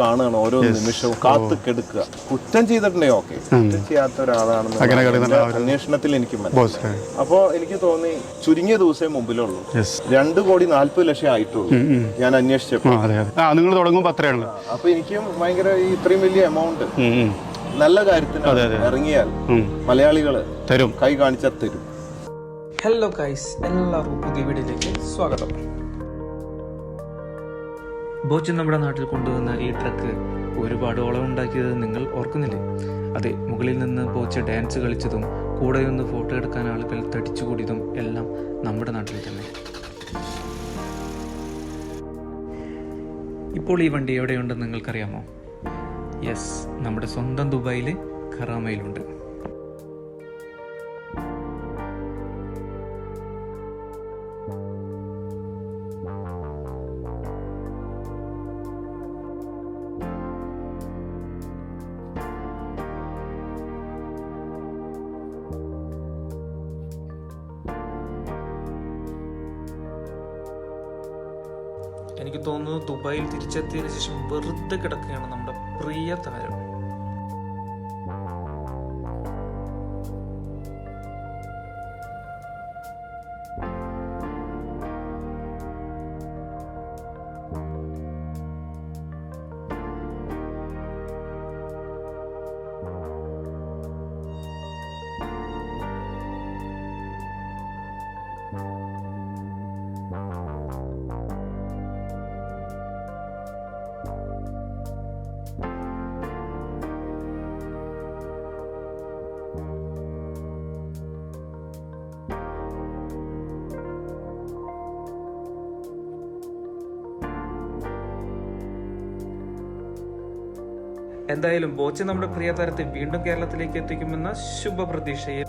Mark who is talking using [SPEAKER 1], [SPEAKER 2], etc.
[SPEAKER 1] കാണുകയാണ് ഓരോ നിമിഷവും കാത്തു കെടുക്കുക. കുറ്റം ചെയ്തിട്ടുണ്ടെങ്കിൽ ഓക്കെ, കുറ്റം ചെയ്യാത്ത ഒരാളാണെന്ന് അന്വേഷണത്തിൽ എനിക്ക് മനസ്സിലായി. അപ്പോ എനിക്ക് തോന്നി ചുരുങ്ങിയ ദിവസമേ മുമ്പിലുള്ളൂ. 2,40,00,000 ആയിട്ടുള്ളൂ ഞാൻ അന്വേഷിച്ചപ്പോൾ.
[SPEAKER 2] നിങ്ങൾ തുടങ്ങുമ്പോൾ അത്രയാണല്ലോ.
[SPEAKER 1] അപ്പൊ എനിക്കും ഭയങ്കര ഇത്രയും വലിയ എമൗണ്ട് നല്ല കാര്യത്തിന് ഇറങ്ങിയാൽ മലയാളികള് തരും, കൈ കാണിച്ചാൽ തരും.
[SPEAKER 3] ഹലോ ഗൈസ്, എല്ലാവർക്കും പുതിയ വീഡിയോയിലേക്ക് സ്വാഗതം. ബോച്ചൻ നമ്മുടെ നാട്ടിൽ കൊണ്ടുവന്ന ഈ ട്രക്ക് ഒരുപാട് ഓളം ഉണ്ടാക്കിയത് നിങ്ങൾ ഓർക്കുന്നില്ലേ? അതെ, മുകളിൽ നിന്ന് ബോച്ച ഡാൻസ് കളിച്ചതും കൂടെയൊന്ന് ഫോട്ടോ എടുക്കാൻ ആളുകൾ തടിച്ചുകൂടിയതും എല്ലാം നമ്മുടെ നാട്ടിൽ തന്നെ. ഇപ്പോൾ ഈ വണ്ടി എവിടെയുണ്ടെന്ന് നിങ്ങൾക്കറിയാമോ? യെസ്, നമ്മുടെ സ്വന്തം ദുബായിൽ ഖറാമയിലുണ്ട്. എനിക്ക് തോന്നുന്നു ദുബായിൽ തിരിച്ചെത്തിയതിനു ശേഷം വെറുതെ കിടക്കുകയാണ് നമ്മുടെ പ്രിയ താരം. എന്തായാലും ബോച്ച നമ്മുടെ പ്രിയ താരത്തെ വീണ്ടും കേരളത്തിലേക്ക് എത്തിക്കുമെന്ന ശുഭപ്രതീക്ഷയിൽ